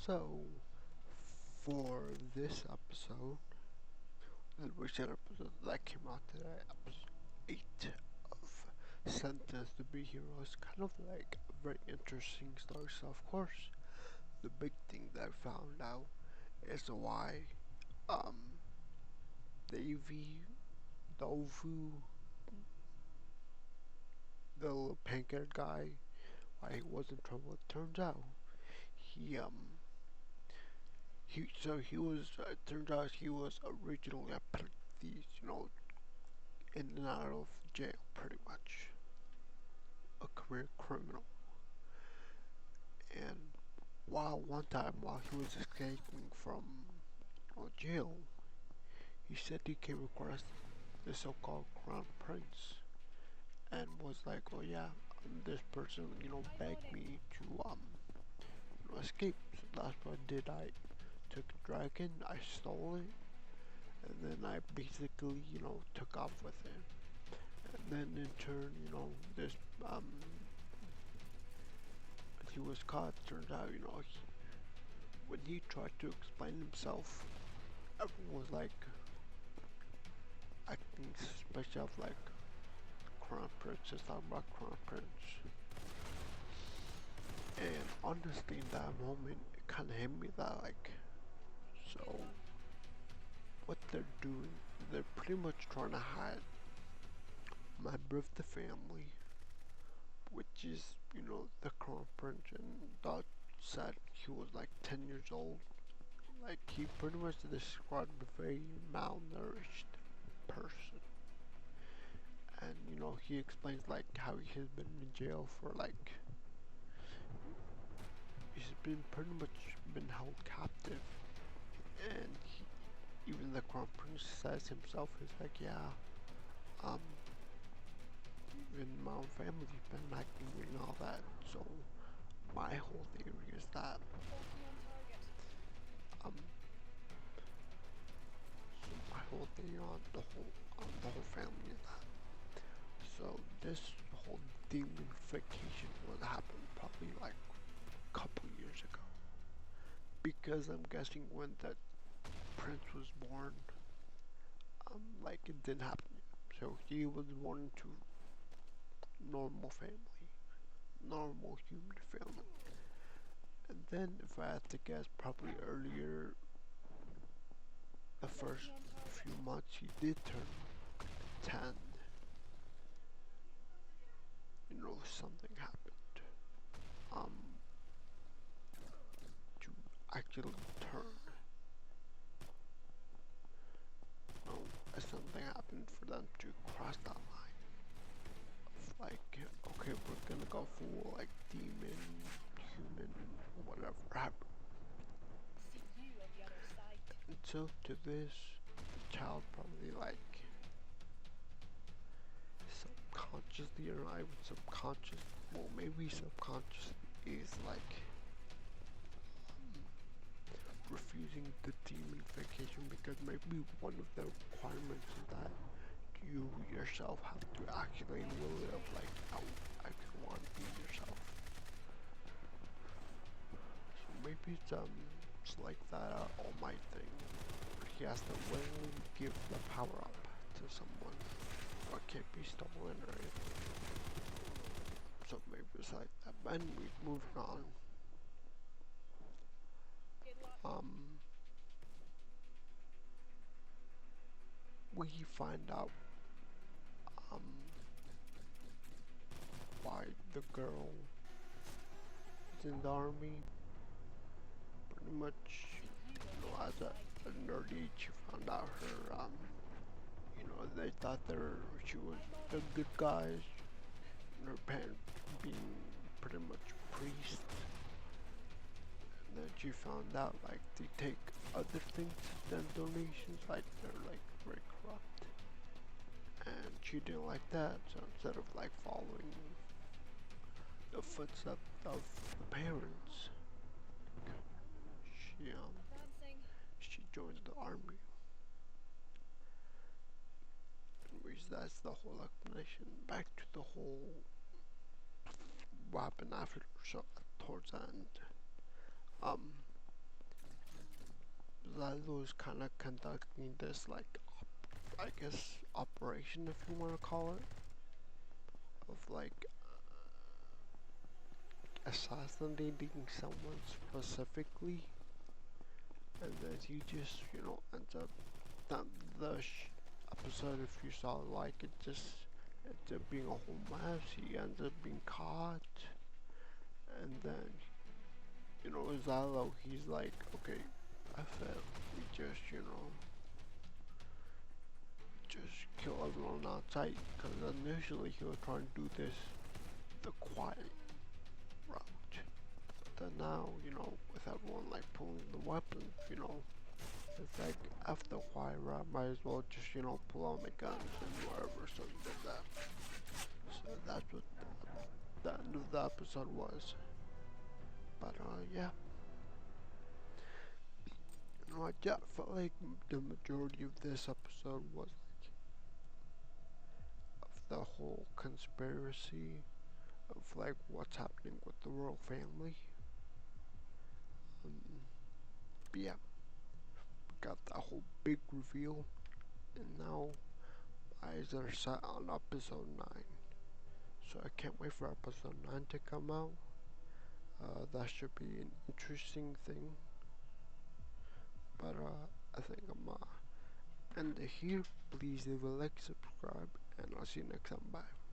So, for this episode, the recent episode that came out today, episode 8 of Sentenced to Be Heroes, kind of like a very interesting story. So, of course, the big thing that I found out is why um, Davy, Dovu, the little pink-haired guy, why he was in trouble. It turns out he he was. It turns out he was originally a petty thief, in and out of jail, pretty much a career criminal. And one time while he was escaping from jail, he said he came across the so-called Crown Prince and was like, "Oh yeah, this person, begged me to escape. So that's what I did. I took a dragon, I stole it, and then I basically, took off with it. And then in turn, this um, he was caught. Turns out, when he tried to explain himself, everyone was like acting suspicious of like Crown Prince, just talking about Crown Prince. And honestly, in that moment, it kind of hit me that like, so what they're doing, they're pretty much trying to hide a member of the family, which is, the Crown Prince, and Dot said he was like 10 years old. Like, he pretty much described a very malnourished person. And, he explains like how he has been in jail for like, he's been pretty much been held captive. And even the Crown Prince says himself, he's like, yeah, um, even my own family's been acting and all that. So my whole theory is that um my whole theory on the whole family is that this whole demonification would happen probably like a couple years ago. Because I'm guessing when that prince was born, like it didn't happen yet. So he was born into normal family, normal human family. And then if I had to guess, probably earlier, the first few months he did turn 10. Something happened. Um, to actually turn. Something happened for them to cross that line. Of like, okay, we're gonna go full like demon, human, whatever happened. And so to this, the child probably like subconsciously, or not even subconscious, well maybe subconscious is like refusing the demonification because maybe one of the requirements is that you yourself have to actually will it of like, oh, I actually want to be yourself. So maybe it's like that All Might thing. He has to willingly give the power up to someone, or it can't be stolen or anything. So maybe it's like that. But we've moved on. Um, we find out um why the girl is in the army. Pretty much, as a nerd age, she found out her they thought she was the good guys, and her parents being pretty much priests. And then she found out like they take other things than donations, like they're like very corrupt. And she didn't like that, so instead of like following the footsteps of the parents, she she joined the army. Which that's the whole explanation. Back to the whole what happened after, so towards the end. Um, Lalo is kind of conducting this, like, I guess, operation, if you want to call it, of like assassinating someone specifically, and then he just, ends up, not the episode, if you saw, like, it just ends up being a whole mess. He ends up being caught, and then, Zalo, he's like, okay, I felt we just kill everyone outside, because initially he was trying to do this the quiet route. But then now, with everyone like pulling the weapons, it's like after quiet route, might as well just, pull out my guns and whatever, so he did that. So that's what the end of the episode was. But yeah. I just felt like the majority of this episode was like of the whole conspiracy of like what's happening with the royal family. Um, but yeah, we got that whole big reveal, and now eyes are set on episode 9. So I can't wait for episode 9 to come out. That should be an interesting thing. But I think I'm end it here. Please leave a like, subscribe, and I'll see you next time. Bye.